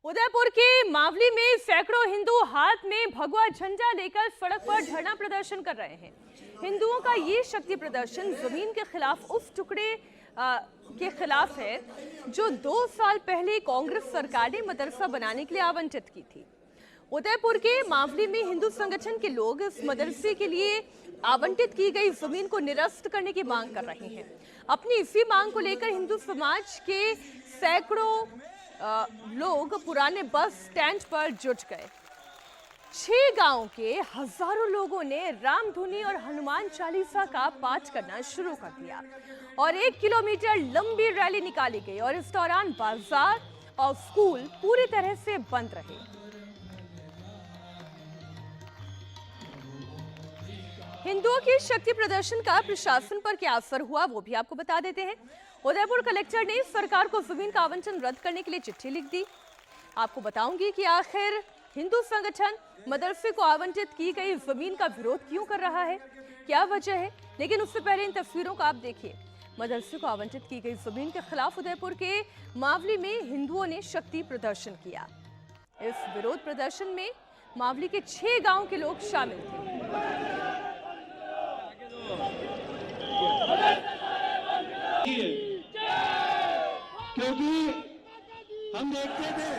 उदयपुर के मावली में सैकड़ों हिंदू हाथ में भगवा झंडा लेकर सड़क पर धरना प्रदर्शन कर रहे हैं। हिंदुओं का ये शक्ति प्रदर्शन जमीन के खिलाफ उस टुकड़े के खिलाफ है जो 2 साल पहले कांग्रेस सरकार ने मदरसा बनाने के लिए आवंटित की थी। उदयपुर के मावली में हिंदू संगठन के लोग इस मदरसे के लिए आवंटित की गई जमीन को निरस्त करने की मांग कर रहे हैं। अपनी इसी मांग को लेकर हिंदू समाज के सैकड़ों लोग पुराने बस स्टैंड पर जुट गए। 6 गांव के हजारों लोगों ने रामधुनी और हनुमान चालीसा का पाठ करना शुरू कर दिया और 1 किलोमीटर लंबी रैली निकाली गई और इस दौरान बाजार और स्कूल पूरी तरह से बंद रहे। हिंदुओं की शक्ति प्रदर्शन का प्रशासन पर क्या असर हुआ वो भी आपको बता देते हैं। उदयपुर कलेक्टर ने सरकार को जमीन का आवंटन रद्द करने के लिए चिट्ठी लिख दी। आपको बताऊंगी कि आखिर हिंदू संगठन मदरसे को आवंटित की गई जमीन का विरोध क्यों कर रहा है, क्या वजह है। लेकिन उससे पहले इन तस्वीरों को आप देखिए। मदरसे को आवंटित की गई जमीन के खिलाफ उदयपुर के मावली में हिंदुओं ने शक्ति प्रदर्शन किया। इस विरोध प्रदर्शन में मावली के 6 गांव के लोग शामिल थे। क्योंकि हम देखते थे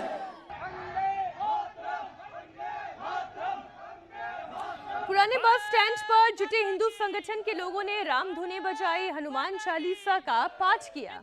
पुराने बस स्टैंड पर जुटे हिंदू संगठन के लोगों ने रामधुनी बजाई, हनुमान चालीसा का पाठ किया।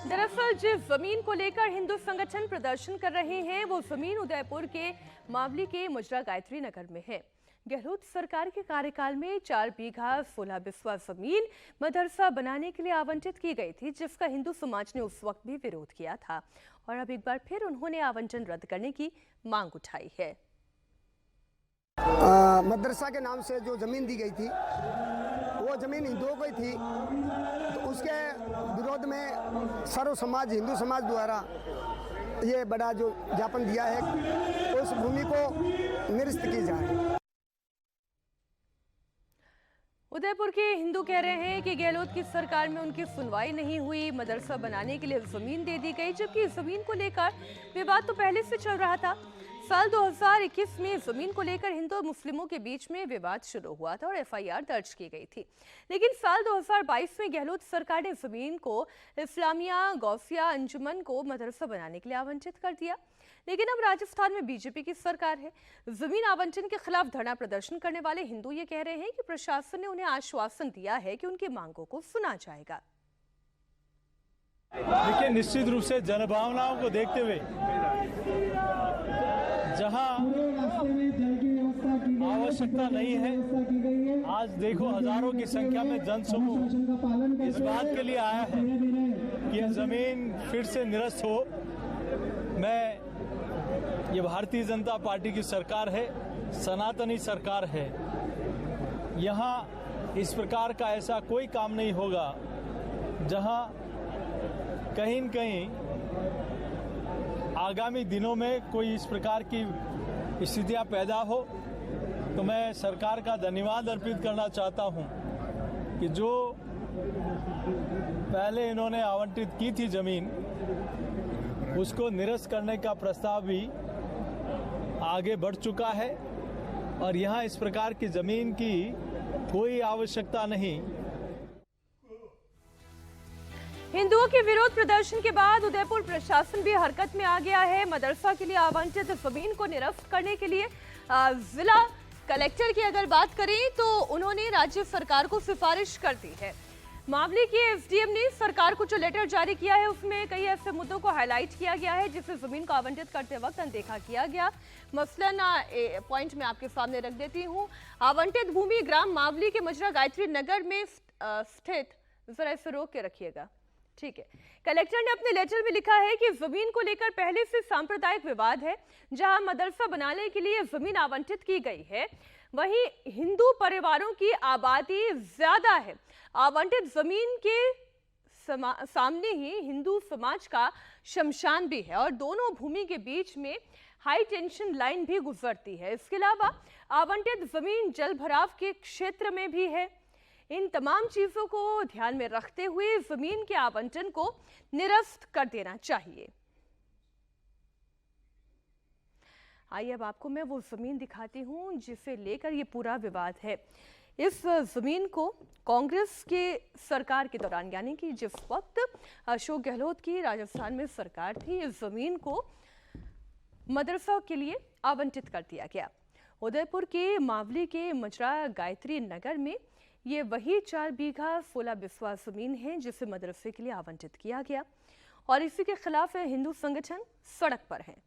दरअसल जिस जमीन को लेकर हिंदू संगठन प्रदर्शन कर रहे हैं वो जमीन उदयपुर के मावली के मुजरा गायत्री नगर में है। गहलोत सरकार के कार्यकाल में 4 बीघा 16 बिस्वा जमीन मदरसा बनाने के लिए आवंटित की गई थी, जिसका हिंदू समाज ने उस वक्त भी विरोध किया था और अब एक बार फिर उन्होंने आवंटन रद्द करने की मांग उठाई है। मदरसा के नाम से जो जमीन दी गई थी वो जमीन हिंदुओं को ही थी, तो उसके विरोध में सर्व समाज हिंदू समाज द्वारा ये बड़ा जो ज्ञापन दिया है उस भूमि को निरस्त की जाए। उदयपुर के हिंदू कह रहे हैं कि गहलोत की सरकार में उनकी सुनवाई नहीं हुई, मदरसा बनाने के लिए जमीन दे दी गई, जबकि जमीन को लेकर विवाद तो पहले से चल रहा था। साल 2021 में जमीन को लेकर हिंदू और मुस्लिमों के बीच में विवाद शुरू हुआ था और FIR दर्ज की गई थी। लेकिन साल 2022 में गहलोत सरकार ने जमीन को इस्लामिया गौसिया अंजुमन को मदरसा बनाने के लिए आवंटित कर दिया। लेकिन अब राजस्थान में बीजेपी की सरकार है। जमीन आवंटन के खिलाफ धरना प्रदर्शन करने वाले हिंदू ये कह रहे हैं कि प्रशासन ने उन्हें आश्वासन दिया है कि उनकी मांगों को सुना जाएगा। देखिए, निश्चित रूप से जनभावनाओं को देखते हुए जहां आवश्यकता नहीं है, आज देखो हजारों की संख्या में जनसमूह इस बात के लिए आया है कि यह जमीन फिर से निरस्त हो। ये भारतीय जनता पार्टी की सरकार है, सनातनी सरकार है। यहाँ इस प्रकार का ऐसा कोई काम नहीं होगा जहां कहीं न कहीं आगामी दिनों में कोई इस प्रकार की स्थितियां पैदा हो। तो मैं सरकार का धन्यवाद अर्पित करना चाहता हूं कि जो पहले इन्होंने आवंटित की थी जमीन, उसको निरस्त करने का प्रस्ताव भी आगे बढ़ चुका है और यहाँ इस प्रकार की जमीन की कोई आवश्यकता नहीं। हिंदुओं के विरोध प्रदर्शन के बाद उदयपुर प्रशासन भी हरकत में आ गया है। मदरसा के लिए आवंटित जमीन को निरस्त करने के लिए जिला कलेक्टर की अगर बात करें तो उन्होंने राज्य सरकार को सिफारिश कर दी है। मामले के SDM ने सरकार को जो लेटर जारी किया है उसमें कई ऐसे मुद्दों को हाईलाइट किया गया है जिसे जमीन को आवंटित करते वक्त अनदेखा किया गया। मसलन पॉइंट मैं आपके सामने रख देती हूँ। आवंटित भूमि ग्राम मावली के मुजरा गायत्री नगर में स्थित, जरा इसे रोक के रखिएगा, ठीक है। कलेक्टर ने अपने लेटर में लिखा है कि जमीन को लेकर पहले से सांप्रदायिक विवाद है। जहां मदरसा बनाने के लिए जमीन आवंटित की गई है, वहीं हिंदू परिवारों की आबादी ज्यादा है। आवंटित जमीन के सामने ही हिंदू समाज का शमशान भी है और दोनों भूमि के बीच में हाई टेंशन लाइन भी गुजरती है। इसके अलावा आवंटित जमीन जल भराव के क्षेत्र में भी है। इन तमाम चीजों को ध्यान में रखते हुए जमीन के आवंटन को निरस्त कर देना चाहिए। आइए अब आपको मैं वो जमीन दिखाती हूं जिसे लेकर ये पूरा विवाद है। इस जमीन को कांग्रेस के सरकार के दौरान, यानी कि जिस वक्त अशोक गहलोत की राजस्थान में सरकार थी, इस जमीन को मदरसा के लिए आवंटित कर दिया गया। उदयपुर के मावली के मजरा गायत्री नगर में ये वही 4 बीघा 16 बिस्वा जमीन है जिसे मदरसे के लिए आवंटित किया गया और इसी के खिलाफ हिंदू संगठन सड़क पर हैं।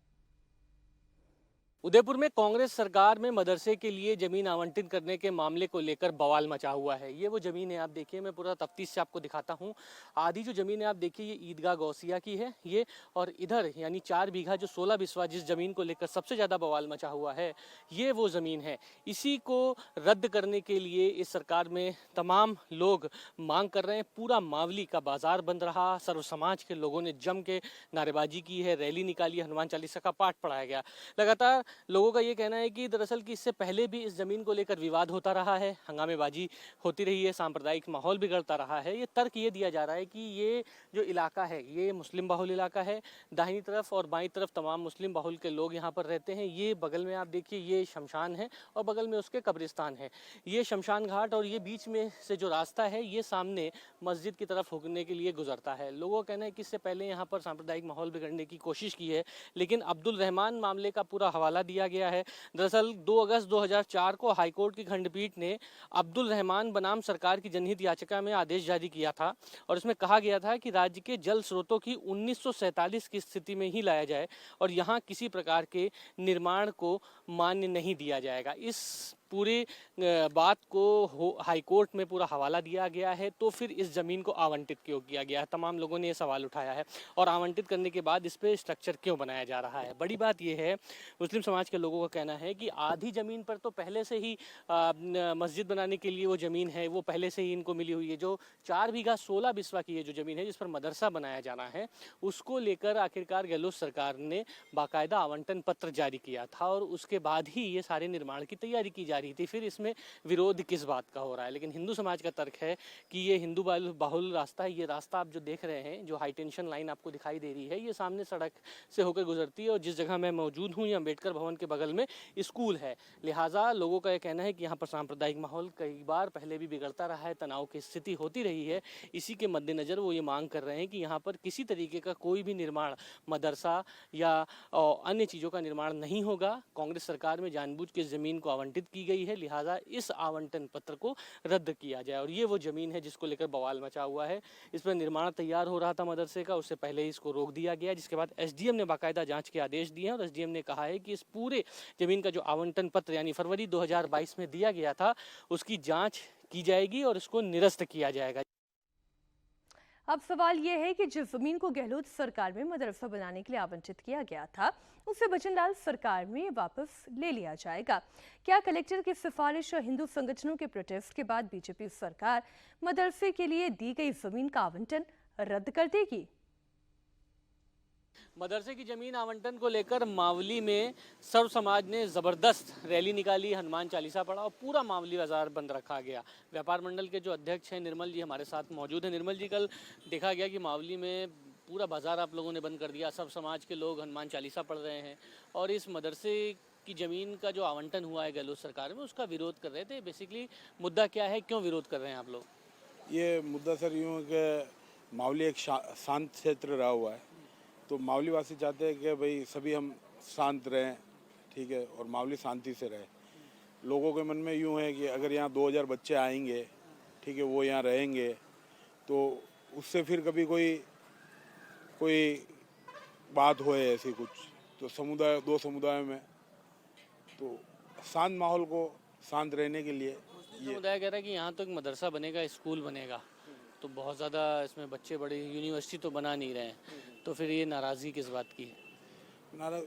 उदयपुर में कांग्रेस सरकार में मदरसे के लिए जमीन आवंटित करने के मामले को लेकर बवाल मचा हुआ है। ये वो जमीन है, आप देखिए, मैं पूरा तफ्तीश से आपको दिखाता हूँ। आधी जो जमीन है आप देखिए, ये ईदगाह गौसिया की है ये, और इधर यानी 4 बीघा जो 16 बिस्वा जिस जमीन को लेकर सबसे ज़्यादा बवाल मचा हुआ है, ये वो ज़मीन है। इसी को रद्द करने के लिए इस सरकार में तमाम लोग मांग कर रहे हैं। पूरा मावली का बाजार बंद रहा, सर्व समाज के लोगों ने जम के नारेबाजी की है, रैली निकाली, हनुमान चालीसा का पाठ पढ़ाया गया। लगातार लोगों का ये कहना है कि दरअसल कि इससे पहले भी इस जमीन को लेकर विवाद होता रहा है, हंगामेबाजी होती रही है, सांप्रदायिक माहौल बिगड़ता रहा है। ये तर्क ये दिया जा रहा है कि ये जो इलाका है ये मुस्लिम बाहुल इलाका है। दाहिनी तरफ और बाईं तरफ तमाम मुस्लिम बाहुल के लोग यहाँ पर रहते हैं। ये बगल में आप देखिए ये शमशान है और बगल में उसके कब्रिस्तान है। ये शमशान घाट और ये बीच में से जो रास्ता है ये सामने मस्जिद की तरफ होने के लिए गुजरता है। लोगों का कहना है कि इससे पहले यहाँ पर सांप्रदायिक माहौल बिगड़ने की कोशिश की है, लेकिन अब्दुल रहमान मामले का पूरा हवाला दिया गया है। दरअसल 2 अगस्त 2004 को हाईकोर्ट की खंडपीठ ने अब्दुल रहमान बनाम सरकार की जनहित याचिका में आदेश जारी किया था और इसमें कहा गया था कि राज्य के जल स्रोतों की 1947 की स्थिति में ही लाया जाए और यहाँ किसी प्रकार के निर्माण को मान्य नहीं दिया जाएगा। इस पूरी बात को हाईकोर्ट में पूरा हवाला दिया गया है। तो फिर इस ज़मीन को आवंटित क्यों किया गया है, तमाम लोगों ने ये सवाल उठाया है। और आवंटित करने के बाद इस पर स्ट्रक्चर क्यों बनाया जा रहा है। बड़ी बात यह है, मुस्लिम समाज के लोगों का कहना है कि आधी ज़मीन पर तो पहले से ही मस्जिद बनाने के लिए वो ज़मीन है, वो पहले से ही इनको मिली हुई है। जो 4 बीघा 16 बिस्वा की ये जो ज़मीन है जिस पर मदरसा बनाया जाना है, उसको लेकर आखिरकार गहलोत सरकार ने बाकायदा आवंटन पत्र जारी किया था और उसके बाद ही ये सारे निर्माण की तैयारी की जा रही थी। फिर इसमें विरोध किस बात का हो रहा है। लेकिन हिंदू समाज का तर्क है कि ये हिंदू बाहुल रास्ता है। ये रास्ता आप जो देख रहे हैं, जो हाई टेंशन लाइन आपको दिखाई दे रही है, ये सामने सड़क से होकर गुजरती है और जिस जगह मैं मौजूद हूँ, ये अम्बेडकर भवन के बगल में स्कूल है। लिहाजा लोगों का यह कहना है कि यहाँ पर सांप्रदायिक माहौल कई बार पहले भी बिगड़ता रहा है, तनाव की स्थिति होती रही है। इसी के मद्देनज़र वो ये मांग कर रहे हैं कि यहाँ पर किसी तरीके का कोई भी निर्माण, मदरसा या अन्य चीज़ों का निर्माण नहीं होगा। कांग्रेस सरकार में जानबूझ के ज़मीन को आवंटित की गई है, लिहाजा इस आवंटन पत्र को रद्द किया जाए। और ये वो ज़मीन है जिसको लेकर बवाल मचा हुआ है। इस पर निर्माण तैयार हो रहा था मदरसे का, उससे पहले ही इसको रोक दिया गया, जिसके बाद एसडीएम ने बाकायदा जांच के आदेश दिए हैं और एसडीएम ने कहा है कि इस पूरे ज़मीन का जो आवंटन पत्र यानी फरवरी 2022 में दिया गया था, उसकी जाँच की जाएगी और इसको निरस्त किया जाएगा। अब सवाल यह है कि जिस जमीन को गहलोत सरकार में मदरसा बनाने के लिए आवंटित किया गया था, उसे बचनलाल सरकार में वापस ले लिया जाएगा। क्या कलेक्टर की सिफारिश और हिंदू संगठनों के प्रोटेस्ट के बाद बीजेपी सरकार मदरसे के लिए दी गई जमीन का आवंटन रद्द कर देगी? मदरसे की ज़मीन आवंटन को लेकर मावली में सर्व समाज ने ज़बरदस्त रैली निकाली, हनुमान चालीसा पढ़ा और पूरा मावली बाज़ार बंद रखा गया। व्यापार मंडल के जो अध्यक्ष हैं निर्मल जी हमारे साथ मौजूद हैं। निर्मल जी, कल देखा गया कि मावली में पूरा बाज़ार आप लोगों ने बंद कर दिया, सब समाज के लोग हनुमान चालीसा पढ़ रहे हैं और इस मदरसे की ज़मीन का जो आवंटन हुआ है गहलोत सरकार में, उसका विरोध कर रहे थे। बेसिकली मुद्दा क्या है, क्यों विरोध कर रहे हैं आप लोग? ये मुद्दा सर यूँ कि मावली एक शांत क्षेत्र रहा हुआ है, तो मावली वासी चाहते हैं कि भाई सभी हम शांत रहें, ठीक है, और मावली शांति से रहे। लोगों के मन में यूँ है कि अगर यहाँ 2000 बच्चे आएंगे, ठीक है, वो यहाँ रहेंगे, तो उससे फिर कभी कोई बात होए ऐसी कुछ, तो दो समुदायों में तो शांत माहौल को शांत रहने के लिए समुदाय कह रहा है कि यहाँ तो एक मदरसा बनेगा, स्कूल बनेगा, तो बहुत ज़्यादा इसमें बच्चे बड़े यूनिवर्सिटी तो बना नहीं रहे हैं, तो फिर ये नाराज़गी किस बात की है?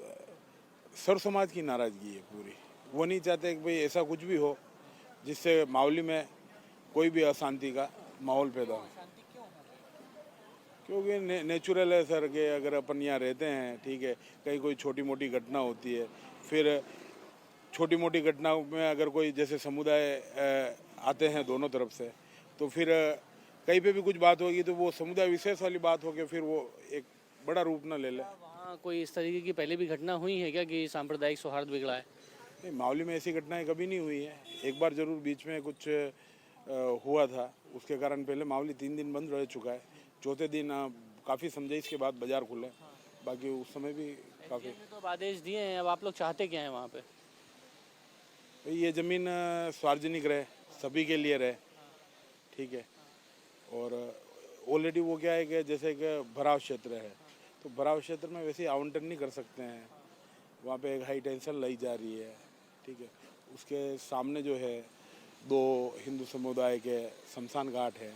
सर्व समाज की नाराज़गी है पूरी। वो नहीं चाहते कि भाई ऐसा कुछ भी हो जिससे मावली में कोई भी अशांति का माहौल पैदा हो। क्योंकि नेचुरल है सर कि अगर अपन यहाँ रहते हैं, ठीक है, कहीं कोई छोटी मोटी घटना होती है, फिर छोटी मोटी घटनाओं में अगर कोई जैसे समुदाय आते हैं दोनों तरफ से, तो फिर कहीं पे भी कुछ बात होगी तो वो समुदाय विशेष वाली बात होकर फिर वो एक बड़ा रूप ना ले ले। वहाँ कोई इस तरीके की पहले भी घटना हुई है क्या कि सांप्रदायिक सौहार्द बिगड़ा है? नहीं, मावली में ऐसी घटनाएं कभी नहीं हुई है। एक बार जरूर बीच में कुछ हुआ था, उसके कारण पहले मावली 3 दिन बंद रह चुका है। चौथे दिन काफ़ी समझाइश के बाद बाजार खुले, बाकी उस समय भी काफ़ी। तो अब आदेश दिए हैं, अब आप लोग चाहते क्या हैं वहाँ पे? ये ज़मीन सार्वजनिक रहे, सभी के लिए रहे, ठीक है। और ऑलरेडी वो क्या है कि जैसे कि भराव क्षेत्र है, तो भराव क्षेत्र में वैसे आवंटन नहीं कर सकते हैं। वहाँ पे एक हाई टेंशन लाई जा रही है, ठीक है। उसके सामने जो है 2 हिंदू समुदाय के शमशान घाट है।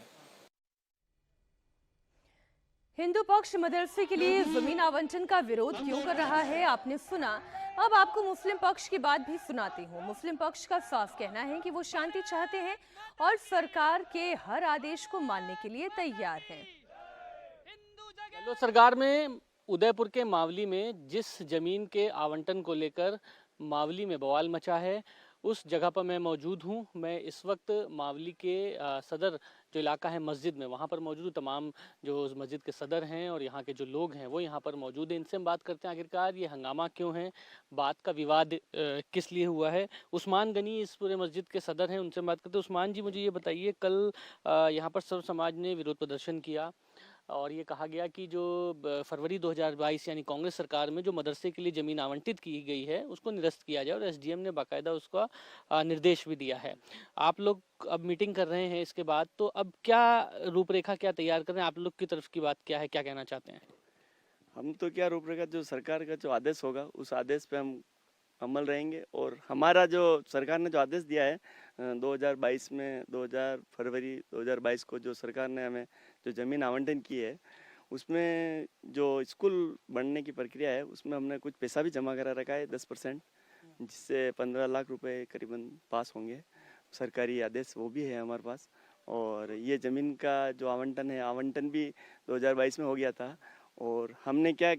हिंदू पक्ष मदरसे के लिए जमीन आवंटन का विरोध क्यों कर रहा है, आपने सुना। अब आपको मुस्लिम पक्ष की बात भी सुनाती हूँ। मुस्लिम पक्ष का साफ कहना है कि वो शांति चाहते हैं और सरकार के हर आदेश को मानने के लिए तैयार हैं। गहलोत सरकार में उदयपुर के मावली में जिस जमीन के आवंटन को लेकर मावली में बवाल मचा है, उस जगह पर मैं मौजूद हूँ। मैं इस वक्त मावली के सदर जो इलाका है मस्जिद में, वहाँ पर मौजूद हूँ। तमाम जो उस मस्जिद के सदर हैं और यहाँ के जो लोग हैं वो यहाँ पर मौजूद हैं। इनसे हम बात करते हैं आखिरकार ये हंगामा क्यों है, बात का विवाद किस लिए हुआ है। उस्मान गनी इस पूरे मस्जिद के सदर हैं, उनसे बात करते हैं। उस्मान जी, मुझे ये बताइए, कल यहाँ पर सर्व समाज ने विरोध प्रदर्शन किया और ये कहा गया कि जो फरवरी 2022 यानी कांग्रेस सरकार में जो मदरसे के लिए ज़मीन आवंटित की गई है उसको निरस्त किया जाए, और एसडीएम ने बाकायदा उसका निर्देश भी दिया है। आप लोग अब मीटिंग कर रहे हैं इसके बाद, तो अब क्या रूपरेखा क्या तैयार कर रहे हैं? आप लोग की तरफ की बात क्या है, क्या कहना चाहते हैं? हम तो क्या रूपरेखा, जो सरकार का जो आदेश होगा उस आदेश पे हम अमल रहेंगे। और हमारा जो सरकार ने जो आदेश दिया है 2022 में, फरवरी 2022 को जो सरकार ने हमें जो ज़मीन आवंटन की है, उसमें जो स्कूल बनने की प्रक्रिया है उसमें हमने कुछ पैसा भी जमा करा रखा है 10%, जिससे 15 लाख रुपए करीबन पास होंगे। सरकारी आदेश वो भी है हमारे पास। और ये ज़मीन का जो आवंटन है, आवंटन भी 2022 में हो गया था। और हमने क्या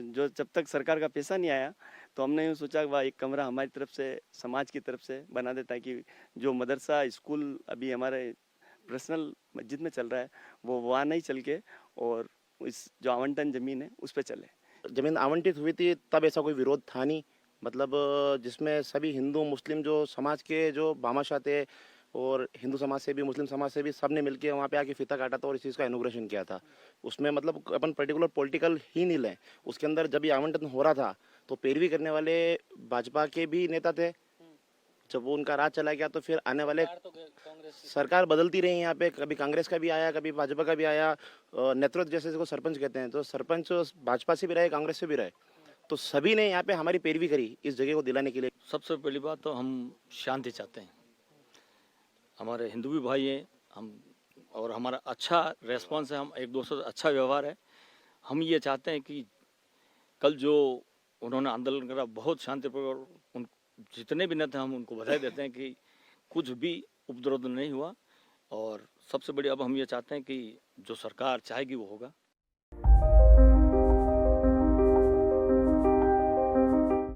जो जब तक सरकार का पैसा नहीं आया तो हमने यूँ सोचा कि एक कमरा हमारी तरफ से, समाज की तरफ से बना दे, ताकि जो मदरसा स्कूल अभी हमारे पर्सनल मस्जिद में चल रहा है वो वहाँ नहीं चल के और इस जो आवंटन ज़मीन है उस पर चले। ज़मीन आवंटित हुई थी तब ऐसा कोई विरोध था नहीं, मतलब जिसमें सभी हिंदू मुस्लिम जो समाज के जो भामाशाह थे और हिंदू समाज से भी मुस्लिम समाज से भी सब ने मिलकर वहाँ पे आके फीता काटा था और इस चीज़ का इनॉग्रेशन किया था। उसमें मतलब अपन पर्टिकुलर पॉलिटिकल ही नहीं लें, उसके अंदर जब ये आवंटन हो रहा था तो पैरवी करने वाले भाजपा के भी नेता थे। जब वो उनका राज चला गया तो फिर आने वाले सरकार बदलती रही यहाँ पे, कभी कांग्रेस का भी आया, कभी भाजपा का भी आया। नेतृत्व जैसे जिसको सरपंच कहते हैं, तो सरपंच भाजपा से भी रहे, कांग्रेस से भी रहे, तो सभी ने यहाँ पे हमारी पैरवी करी इस जगह को दिलाने के लिए। सबसे पहली बात तो हम शांति चाहते हैं, हमारे हिंदू भी भाई हैं हम, और हमारा अच्छा रेस्पॉन्स है, हम एक दूसरे से अच्छा व्यवहार है। हम ये चाहते हैं कि कल जो उन्होंने आंदोलन करा बहुत शांतिपूर्वक, उन जितने भी नेता हम उनको बधाई देते हैं कि कुछ भी उपद्रव नहीं हुआ। और सबसे बड़ी अब हम ये चाहते हैं कि जो सरकार चाहेगी वो होगा।